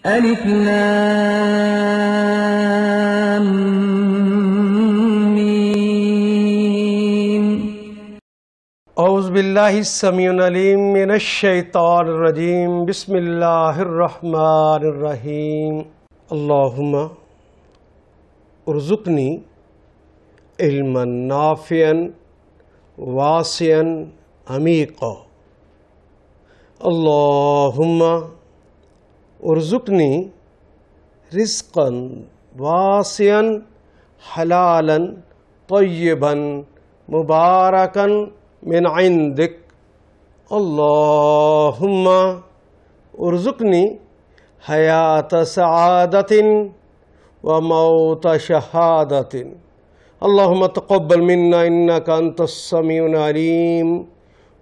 الف لام میم. اعوذ باللہ السمیع العلیم من الشیطان الرجیم. بسم اللہ الرحمن الرحیم. اللہم ارزقنی علما نافعا واسعا عمیقا. اللہم ارزقنی رزقا واسعا حلالا طیبا مبارکا من عندک. اللہم ارزقنی حیات سعادت و موت شہادت. اللہم تقبل منا انک انت السمیع العلیم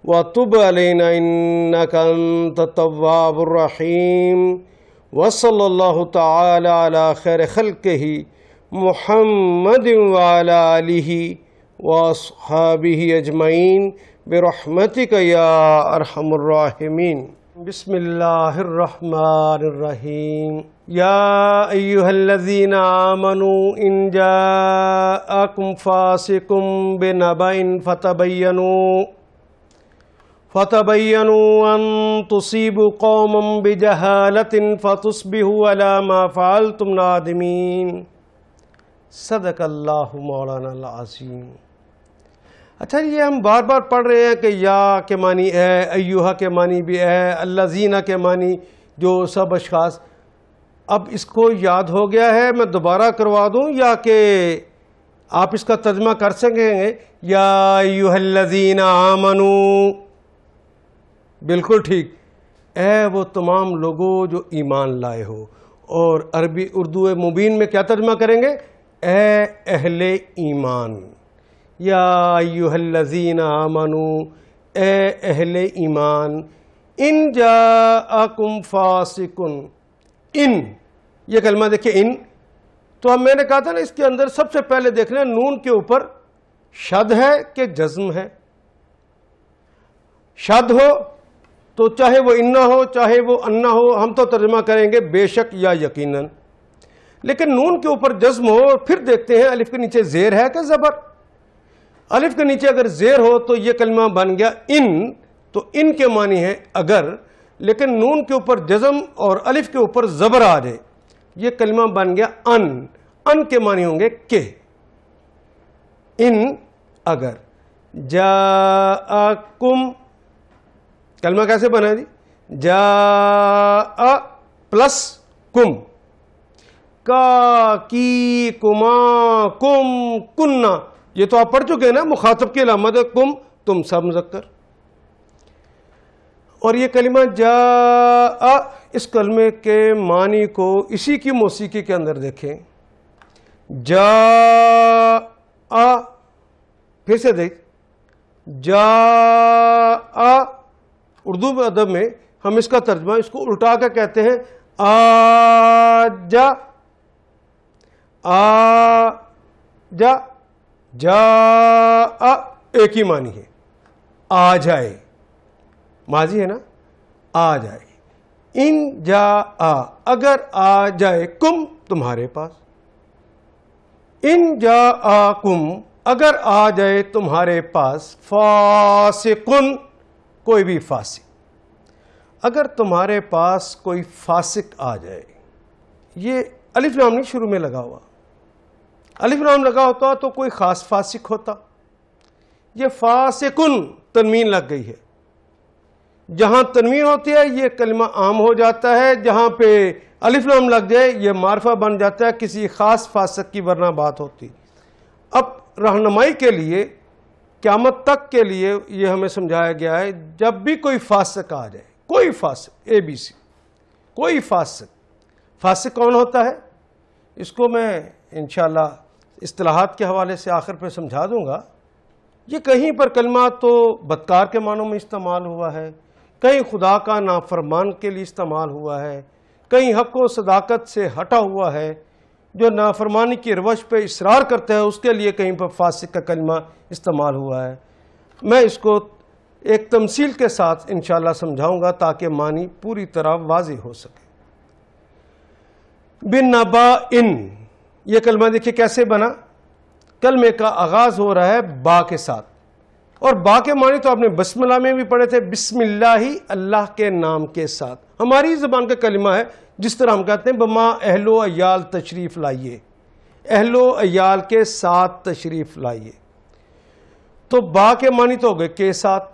وتب علینا انک انت التواب الرحیم. وصلی اللہ تعالی علی خیر خلقہ محمد وعلی آلہ واصحابہ اجمعین برحمتک یا ارحم الراحمین. بسم اللہ الرحمن الرحیم. یا ایہا الذین آمنوا ان جاءکم فاسق بنبأ فتبینوا ان تصیبوا قوما بجہالۃ فتصبحوا علی ما فعلتم نادمین. صدق اللہ مولانا العظیم. اچھا یہ ہم بار بار پڑھ رہے ہیں کہ یا کے معنی ہے، ایوہا کے معنی بھی ہے، الذین کے معنی جو سب اشخاص. اب اس کو یاد ہو گیا ہے، میں دوبارہ کروا دوں یا کہ آپ اس کا ترجمہ کر سکیں گے؟ یا ایوہا الذین آمنوا، بالکل ٹھیک. اے وہ تمام لوگوں جو ایمان لائے ہو. اور عربی اردو مبین میں کیا ترجمہ کریں گے؟ اے اہل ایمان. یا ایہا الذین آمنوا، اے اہل ایمان. ان جاءکم فاسق، ان یہ کلمہ دیکھیں ان. تو اب میں نے کہا تھا نا اس کے اندر سب سے پہلے دیکھنا نون کے اوپر شد ہے کہ جزم ہے. شد ہو تو چاہے وہ انہ ہو چاہے وہ انہ ہو ہم تو ترجمہ کریں گے بے شک یا یقیناً. لیکن نون کے اوپر جزم ہو پھر دیکھتے ہیں الف کے نیچے زیر ہے کہ زبر. الف کے نیچے اگر زیر ہو تو یہ کلمہ بن گیا ان. تو ان کے معنی ہے اگر، لیکن نون کے اوپر جزم اور الف کے اوپر زبر آ جائے یہ کلمہ بن گیا ان. ان کے معنی ہوں گے کہ. ان اگر. جاءکم کلمہ کیسے بنا ہے جی؟ جاء پلس کم. کا کی کما کم کننا، یہ تو آپ پڑھ چکے ہیں نا. مخاطب کی علامت ہے کم، تم سب مذکر. اور یہ کلمہ جاء، اس کلمے کے معنی کو اسی کی موسیقی کے اندر دیکھیں. جاء، پھر سے دیکھ. جاء اردو ادب میں ہم اس کا ترجمہ اس کو الٹا کر کہتے ہیں آجا. آجا جاء ایک ہی معنی ہے، آ جائے. ماضی ہے نا، آ جائے. ان جاء اگر آ جائے کم تمہارے پاس. ان جاءکم اگر آ جائے تمہارے پاس فاسقن کوئی بھی فاسق. اگر تمہارے پاس کوئی فاسق آ جائے، یہ الف لام نہیں شروع میں لگا ہوا. الف لام لگا ہوتا تو کوئی خاص فاسق ہوتا. یہ فاسقن تنوین لگ گئی ہے. جہاں تنوین ہوتی ہے یہ کلمہ عام ہو جاتا ہے، جہاں پہ الف لام لگ جائے یہ معرفہ بن جاتا ہے کسی خاص فاسق کی، ورنہ بات ہوتی. اب رہنمائی کے لیے قیامت تک کے لیے یہ ہمیں سمجھایا گیا ہے جب بھی کوئی فاسق آ جائے، کوئی فاسق اے بی سی، کوئی فاسق. فاسق کون ہوتا ہے اس کو میں انشاءاللہ اصطلاحات کے حوالے سے آخر پہ سمجھا دوں گا. یہ کہیں پر کلمہ تو بدکار کے معنوں میں استعمال ہوا ہے، کہیں خدا کا نافرمان کے لیے استعمال ہوا ہے، کہیں حق و صداقت سے ہٹا ہوا ہے. جو نافرمانی کی روش پہ اصرار کرتا ہے اس کے لیے کہیں پر فاسق کا کلمہ استعمال ہوا ہے. میں اس کو ایک تمثیل کے ساتھ انشاءاللہ سمجھاؤں گا تاکہ معنی پوری طرح واضح ہو سکے. بِنَبَإٍ، یہ کلمہ دیکھیے کیسے بنا. کلمے کا آغاز ہو رہا ہے با کے ساتھ، اور با کے معنی تو آپ نے بسم اللہ میں بھی پڑھے تھے، بسم اللہ، اللہ کے نام کے ساتھ. ہماری زبان کا کلمہ ہے، جس طرح ہم کہتے ہیں بما اہل و عیال تشریف لائیے، اہل و عیال کے ساتھ تشریف لائیے. تو با کے معنی تو ہو گئے کے ساتھ.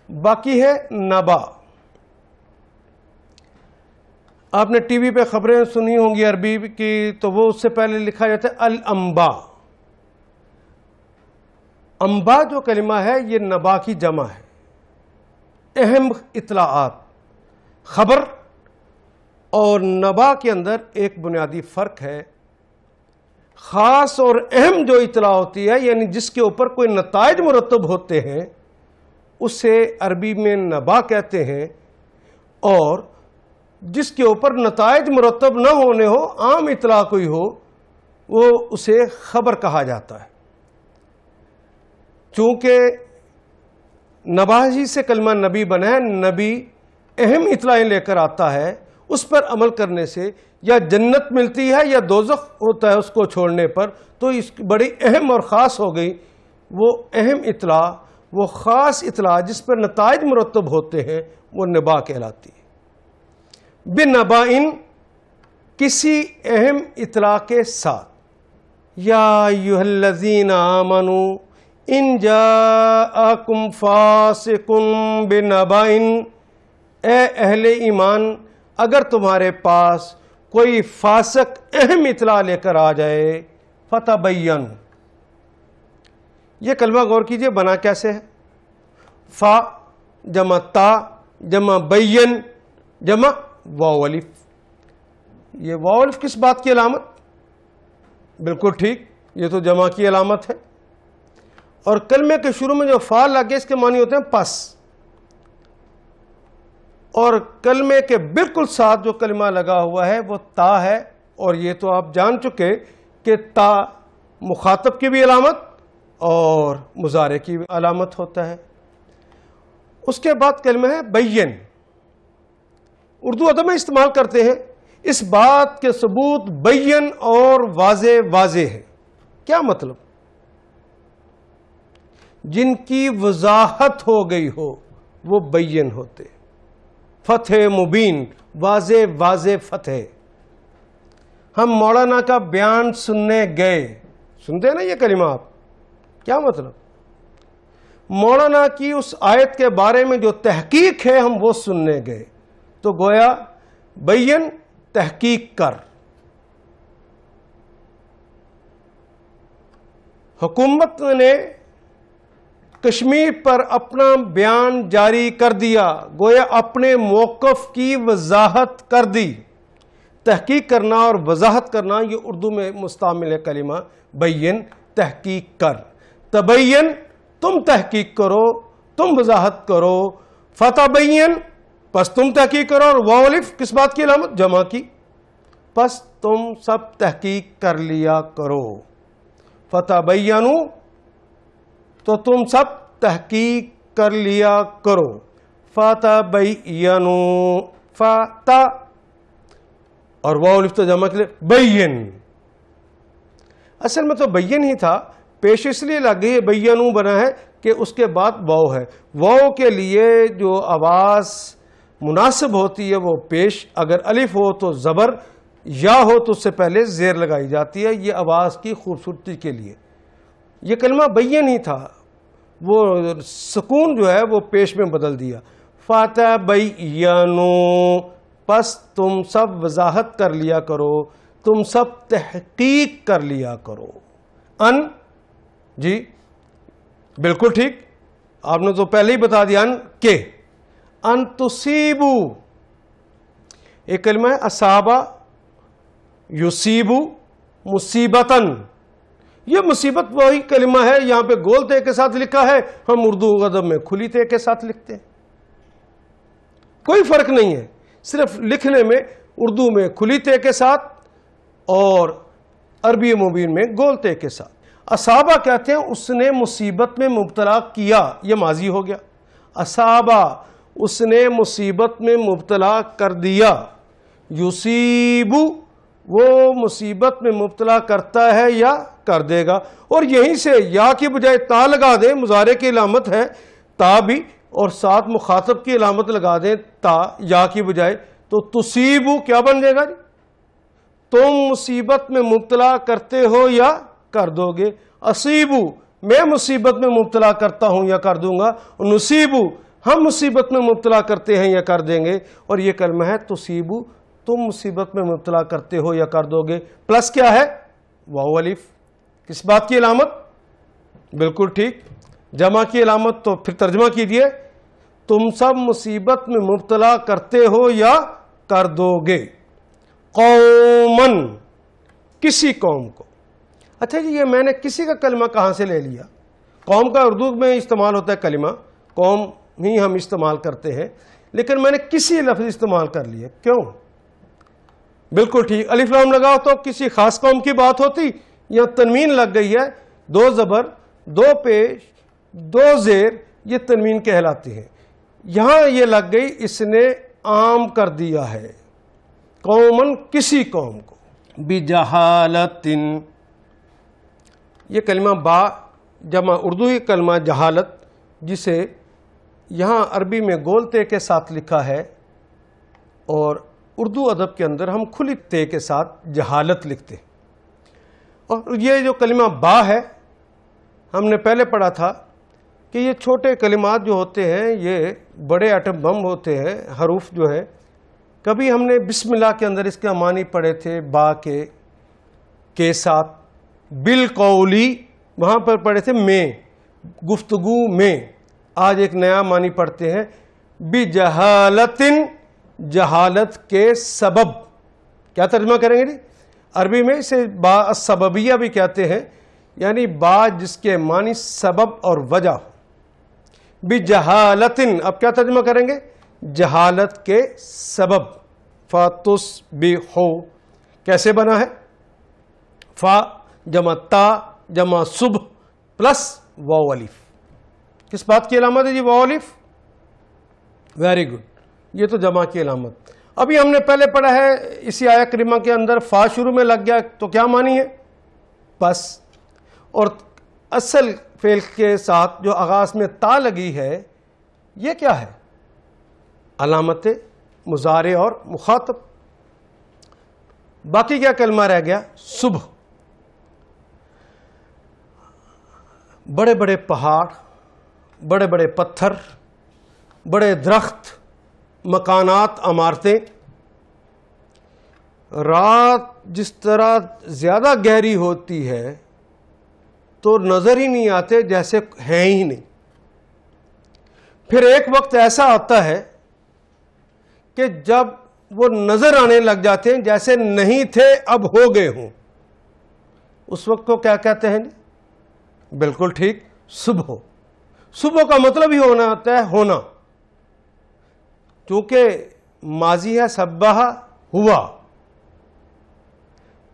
باقی ہے نبا. آپ نے ٹی وی پہ خبریں سنی ہوں گی عربی کی، تو وہ اس سے پہلے لکھا جاتا ہے الانبا. انبا جو کلمہ ہے یہ نبا کی جمع ہے. اہم اطلاعات. خبر اور نبا کے اندر ایک بنیادی فرق ہے. خاص اور اہم جو اطلاع ہوتی ہے، یعنی جس کے اوپر کوئی نتائج مرتب ہوتے ہیں، اسے عربی میں نبا کہتے ہیں. اور جس کے اوپر نتائج مرتب نہ ہونے ہو، عام اطلاع کوئی ہو، وہ اسے خبر کہا جاتا ہے. چونکہ نبا ہی سے کلمہ نبی بنا ہے، نبی اہم اطلاعیں لے کر آتا ہے، اس پر عمل کرنے سے یا جنت ملتی ہے یا دوزخ ہوتا ہے اس کو چھوڑنے پر. تو اس کی بڑی اہم اور خاص ہو گئی. وہ اہم اطلاع، وہ خاص اطلاع جس پر نتائج مرتب ہوتے ہیں، وہ نبا کہلاتی ہے. بِنَبَإٍ، کسی اہم اطلاع کے ساتھ. یا ایھا الذین آمنوا ان جاءکم فاسق بنبأ، اے اہل ایمان، اگر تمہارے پاس کوئی فاسق اہم اطلاع لے کر آ جائے، فتبین. یہ کلمہ غور کیجئے بنا کیسے ہے. فا جمع تا جمع بین جمع واو الف. یہ واو الف کس بات کی علامت؟ بالکل ٹھیک، یہ تو جمع کی علامت ہے. اور کلمے کے شروع میں جو فا لگے، اس کے معنی ہوتے ہیں پس. اور کلمے کے بالکل ساتھ جو کلمہ لگا ہوا ہے وہ تا ہے. اور یہ تو آپ جان چکے کہ تا مخاطب کی بھی علامت اور مضارع کی بھی علامت ہوتا ہے. اس کے بعد کلمہ ہے بین. اردو ادب میں استعمال کرتے ہیں. اس بات کے ثبوت بین اور واضح ہے. کیا مطلب؟ جن کی وضاحت ہو گئی ہو وہ بین ہوتے. فتح مبین، واضح فتح. ہم مولانا کا بیان سننے گئے. سنتے ہیں نا یہ کلمہ آپ؟ کیا مطلب؟ مولانا کی اس آیت کے بارے میں جو تحقیق ہے، ہم وہ سننے گئے. تو گویا بین، تحقیق کر. حکومت نے کشمیر پر اپنا بیان جاری کر دیا، گویا اپنے موقف کی وضاحت کر دی. تحقیق کرنا اور وضاحت کرنا یہ اردو میں مستعمل ہے کلمہ بین، تحقیق کر. تبین، تم تحقیق کرو، تم وضاحت کرو. فتبین، پس تم تحقیق کرو. اور واو الف کس بات کی علامت؟ جمع کی. پس تم سب تحقیق کر لیا کرو. فتبینوا، تو تم سب تحقیق کر لیا کرو. فتبینوا، فتا اور واو الف تو جمع کے لیے بین. اصل میں تو بین ہی تھا، پیش اس لیے لگ گئی بینوا بنا ہے کہ اس کے بعد واو ہے. واو کے لیے جو آواز مناسب ہوتی ہے وہ پیش. اگر الف ہو تو زبر، یا ہو تو اس سے پہلے زیر لگائی جاتی ہے. یہ آواز کی خوبصورتی کے لیے. یہ کلمہ بین ہی تھا، وہ سکون جو ہے وہ پیش میں بدل دیا. فتبینوا، پس تم سب وضاحت کر لیا کرو، تم سب تحقیق کر لیا کرو. ان، جی بالکل ٹھیک، آپ نے تو پہلے ہی بتا دیا. ان کے، ان تصیبو. ایک کلمہ ہے اصابہ یصیبو مصیبتن. یہ مصیبت وہی کلمہ ہے، یہاں پہ گول تے کے ساتھ لکھا ہے، ہم اردو ادب میں کھلی تے کے ساتھ لکھتے ہیں. کوئی فرق نہیں ہے، صرف لکھنے میں اردو میں کھلی تے کے ساتھ اور عربی مبین میں گول تے کے ساتھ. اصابہ کہتے ہیں اس نے مصیبت میں مبتلا کیا، یہ ماضی ہو گیا. اصابہ، اس نے مصیبت میں مبتلا کر دیا. یصیبو، وہ مصیبت میں مبتلا کرتا ہے یا کر دے گا. اور یہیں سے یا کی بجائے تا لگا دیں, مضارع کی علامت ہے تا بھی, اور ساتھ مخاطب کی علامت لگا دیں تا یا کی بجائے, تو تصیبو کیا بن جائے گا جی؟ تم مصیبت میں مبتلا کرتے ہو یا کر دو گے. اصیبو میں مصیبت میں مبتلا کرتا ہوں یا کر دوں گا. نصیبو ہم مصیبت میں مبتلا کرتے ہیں یا کر دیں گے. اور یہ کلمہ ہے تصیبو, تم مصیبت میں مبتلا کرتے ہو یا کر دو گے. پلس کیا ہے؟ واو الف. کس بات کی علامت؟ بالکل ٹھیک, جمع کی علامت. تو پھر ترجمہ کیجئے, تم سب مصیبت میں مبتلا کرتے ہو یا کر دو گے. قومن کسی قوم کو. اچھا جی, یہ میں نے کسی کا کلمہ کہاں سے لے لیا؟ قوم کا اردو میں استعمال ہوتا ہے کلمہ, قوم ہی ہم استعمال کرتے ہیں, لیکن میں نے کسی لفظ استعمال کر لیا. کیوں؟ بالکل ٹھیک, الف لام لگاؤ تو کسی خاص قوم کی بات ہوتی. یہاں تنوین لگ گئی ہے, دو زبر, دو پیش, دو زیر, یہ تنوین کہلاتی ہے. یہاں یہ لگ گئی, اس نے عام کر دیا ہے. قومن کسی قوم کو. بجہالتن, یہ کلمہ با جمع اردو ہی کلمہ جہالت, جسے یہاں عربی میں گول تے کے ساتھ لکھا ہے, اور اردو ادب کے اندر ہم کھلی تے کے ساتھ جہالت لکھتے ہیں. اور یہ جو کلمہ با ہے, ہم نے پہلے پڑھا تھا کہ یہ چھوٹے کلمات جو ہوتے ہیں یہ بڑے ایٹم بم ہوتے ہیں. حروف جو ہے, کبھی ہم نے بسم اللہ کے اندر اس کے معنی پڑھے تھے با کے ساتھ. بالقولی وہاں پر پڑھے تھے میں, گفتگو میں. آج ایک نیا معنی پڑھتے ہیں بجہالتن, جہالت کے سبب. کیا ترجمہ کریں گے جی؟ عربی میں اسے با السببیہ بھی کہتے ہیں, یعنی با جس کے معنی سبب اور وجہ ہو. بجہالتن, اب کیا ترجمہ کریں گے؟ جہالت کے سبب. فتصبحوا کیسے بنا ہے؟ فا جمع تا جمع صبح پلس واو الف. کس بات کی علامت ہے جی واو الف؟ ویری گڈ, یہ تو جمع کی علامت. ابھی ہم نے پہلے پڑھا ہے اسی آیہ کریمہ کے اندر فا شروع میں لگ گیا تو کیا معنی ہے؟ بس. اور اصل فعل کے ساتھ جو آغاز میں تا لگی ہے یہ کیا ہے؟ علامت مضارع اور مخاطب. باقی کیا کلمہ رہ گیا؟ صبح. بڑے بڑے پہاڑ, بڑے بڑے پتھر, بڑے درخت, مکانات, عمارتیں. رات جس طرح زیادہ گہری ہوتی ہے تو نظر ہی نہیں آتے, جیسے ہیں ہی نہیں. پھر ایک وقت ایسا آتا ہے کہ جب وہ نظر آنے لگ جاتے ہیں جیسے نہیں تھے اب ہو گئے ہوں. اس وقت کو کیا کہتے ہیں؟ بالکل ٹھیک, صبح. صبح کا مطلب ہی ہونا ہوتا ہے ہونا, چونکہ ماضی ہے صبح ہوا,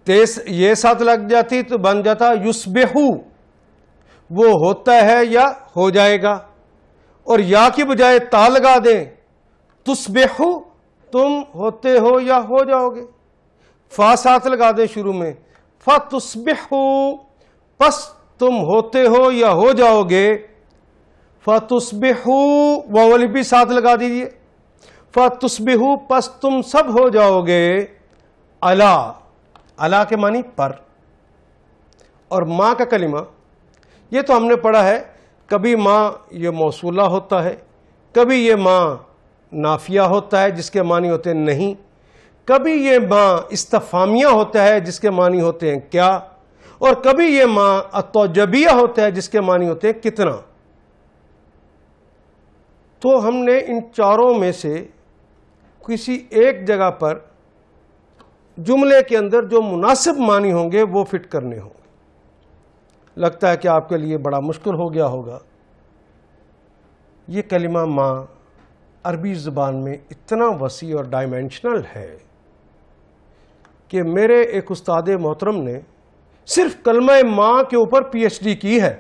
تیز یہ ساتھ لگ جاتی تو بن جاتا یصبحو, وہ ہوتا ہے یا ہو جائے گا. اور یا کی بجائے تا لگا دیں, تصبحو تم ہوتے ہو یا ہو جاؤ گے. فا ساتھ لگا دیں شروع میں, فتصبحو پس تم ہوتے ہو یا ہو جاؤ گے. فتصبحو واو الف بھی ساتھ لگا دیجئے, فتصبحو پس تم سب ہو جاؤ گے. علا, علا کے معنی پر. اور ماں کا کلمہ یہ تو ہم نے پڑھا ہے, کبھی ماں یہ موصولہ ہوتا ہے, کبھی یہ ماں نافیہ ہوتا ہے جس کے معنی ہوتے ہیں نہیں, کبھی یہ ماں استفہامیہ ہوتا ہے جس کے معنی ہوتے ہیں کیا, اور کبھی یہ ماں التوجبیہ ہوتا ہے جس کے معنی ہوتے ہیں کتنا. تو ہم نے ان چاروں میں سے کسی ایک جگہ پر جملے کے اندر جو مناسب معنی ہوں گے وہ فٹ کرنے ہوں گے. لگتا ہے کہ آپ کے لیے بڑا مشکل ہو گیا ہوگا. یہ کلمہ ماں عربی زبان میں اتنا وسیع اور ڈائمینشنل ہے کہ میرے ایک استاد محترم نے صرف کلمہ ماں کے اوپر پی ایچ ڈی کی ہے.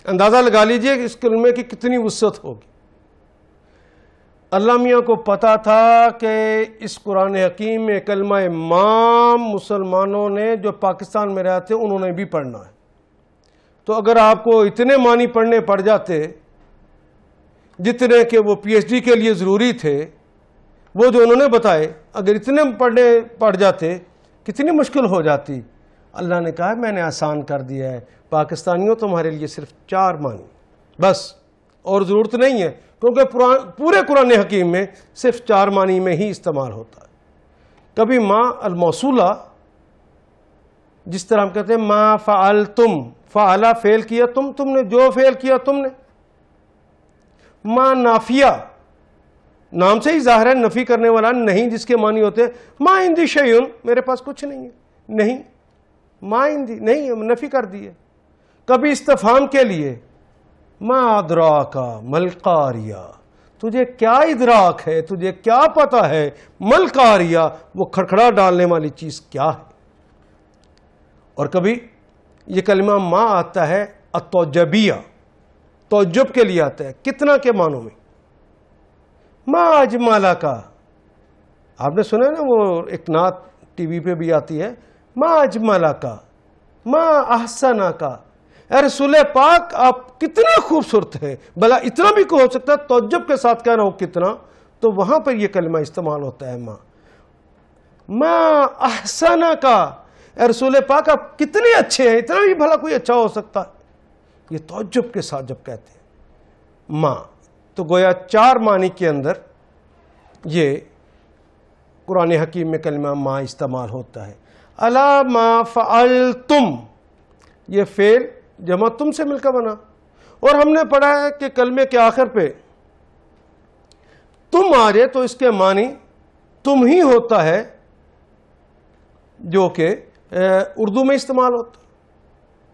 اندازہ لگا لیجئے کہ اس کلمے کی کتنی وسعت ہوگی. اللہ میاں کو پتا تھا کہ اس قرآن حکیم میں کلمہ ماں مسلمانوں نے جو پاکستان میں رہتے انہوں نے بھی پڑھنا ہے. تو اگر آپ کو اتنے معنی پڑھنے پڑ جاتے جتنے کہ وہ پی ایچ ڈی کے لیے ضروری تھے، وہ جو انہوں نے بتائے، اگر اتنے پڑھنے پڑ جاتے کتنی مشکل ہو جاتی. اللہ نے کہا میں نے آسان کر دیا ہے، پاکستانیوں تمہارے لیے صرف 4 معنی بس، اور ضرورت نہیں ہے، کیونکہ پورے قرآن حکیم میں صرف 4 معنی میں ہی استعمال ہوتا ہے. کبھی ماں الموصولہ، جس طرح ہم کہتے ہیں ما فعلتم، فعلا فعل کیا تم نے جو فعل کیا تم نے. ما نافیہ، نام سے ہی ظاہر ہے نفی کرنے والا نہیں، جس کے معنی ہوتے ہیں ما عندی شیئن، میرے پاس کچھ نہیں ہے، نہیں، ما عندی نہیں، نفی کر دی ہے. کبھی استفہام کے لیے ما ادراکا مل قاریہ، تجھے کیا ادراک ہے، تجھے کیا پتا ہے، مل قاریہ، وہ کھڑکھڑا ڈالنے والی چیز کیا ہے. اور کبھی یہ کلمہ ما آتا ہے التوجبیہ، توجب کے لیے آتا ہے، کتنا کے معنوں میں. ما اجمالا کا، آپ نے سنا ہے نا وہ ایک نعت ٹی وی پہ بھی آتی ہے، ما اجمالا کا، ما احسنا کا، اے رسول پاک آپ کتنے خوبصورت ہیں. بھلا اتنا بھی کو ہو سکتا ہے توجب کے ساتھ کہنا ہو کتنا، تو وہاں پر یہ کلمہ استعمال ہوتا ہے ما احسنا کا، اے رسول پاک آپ کتنے اچھے ہیں، اتنا بھی بھلا کوئی اچھا ہو سکتا ہے. یہ توجب کے ساتھ جب کہتے ہیں ما، تو گویا 4 معنی کے اندر یہ قرآن حکیم میں کلمہ ما استعمال ہوتا ہے. الا ما فعلتم، یہ فعل جمع تم سے مل کر بنا. اور ہم نے پڑھا ہے کہ کلمے کے آخر پہ تم آ جائے تو اس کے معنی تم ہی ہوتا ہے، جو کہ اردو میں استعمال ہوتا ہے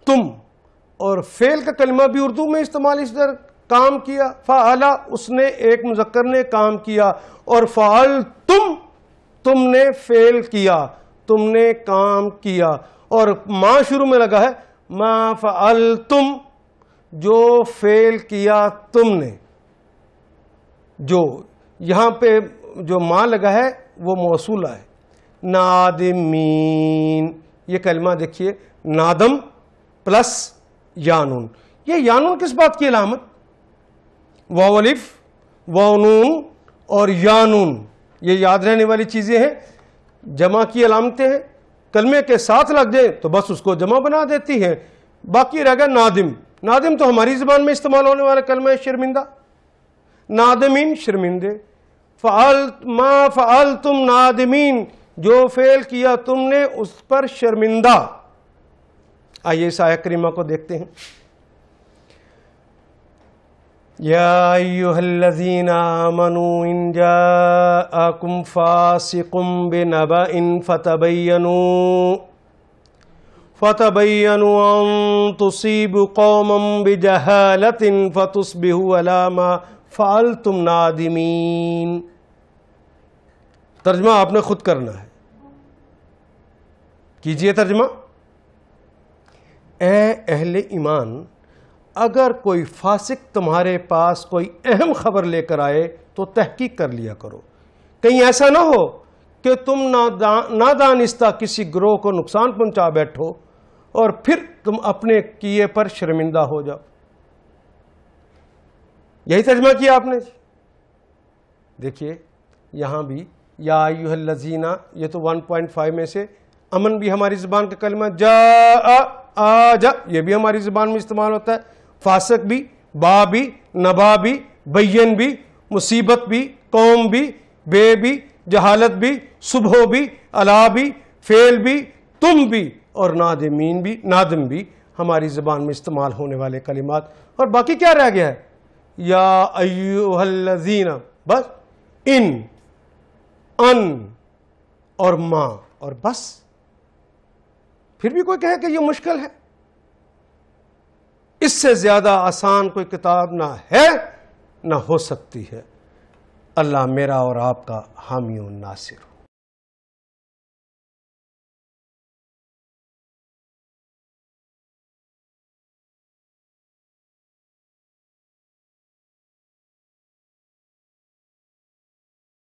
تم. اور فعل کا کلمہ بھی اردو میں استعمال اس طرح کام کیا، فعلا، اس نے ایک مذکر نے کام کیا، اور فعلتم، تم نے فعل کیا، تم نے کام کیا. اور ما شروع میں لگا ہے ما فعلتم، جو فعل کیا تم نے. جو یہاں پہ جو ما لگا ہے وہ موصولہ ہے. نادمین، یہ کلمہ دیکھیے، نادم پلس یانون. یہ یانون کس بات کی علامت؟ واو الف، واو نون اور یانون، یہ یاد رہنے والی چیزیں ہیں، جمع کی علامتیں ہیں. کلمے کے ساتھ لگ جائے تو بس اس کو جمع بنا دیتی ہیں. باقی رہ گیا نادم. نادم تو ہماری زبان میں استعمال ہونے والا کلمہ ہے، شرمندہ. نادمین شرمندے. ما فعلتم نادمین، جو فعل کیا تم نے اس پر شرمندہ. آئیے اس آیت کریمہ کو دیکھتے ہیں. یا ایھا الذین آمنوا ان جاءکم فاسق بنبأ فتبینوا ان تصیبوا قوما بجہالۃ فتصبحوا علی ما فعلتم نادمین. ترجمہ آپ نے خود کرنا ہے، کیجئے ترجمہ. اے اہل ایمان، اگر کوئی فاسق تمہارے پاس کوئی اہم خبر لے کر آئے تو تحقیق کر لیا کرو، کہیں ایسا نہ ہو کہ تم نادانستہ کسی گروہ کو نقصان پہنچا بیٹھو اور پھر تم اپنے کیے پر شرمندہ ہو جاؤ. یہی ترجمہ کیا آپ نے. دیکھیے یہاں بھی یا ایھا الذین، یہ تو 1.5 میں سے امن بھی ہماری زبان کا کلمہ، جا یہ بھی ہماری زبان میں استعمال ہوتا ہے. فاسق بھی، با بھی، نبا بھی، بین بھی، مصیبت بھی، قوم بھی، بے بھی، جہالت بھی، صبح بھی، الا بھی، فعل بھی، تم بھی، اور نادمین بھی، نادم بھی ہماری زبان میں استعمال ہونے والے کلمات. اور باقی کیا رہ گیا ہے؟ یا ایھا الذین، بس ان اور ما، اور بس. پھر بھی کوئی کہے کہ یہ مشکل ہے، اس سے زیادہ آسان کوئی کتاب نہ ہے نہ ہو سکتی ہے. اللہ میرا اور آپ کا حامی و ناصر ہو.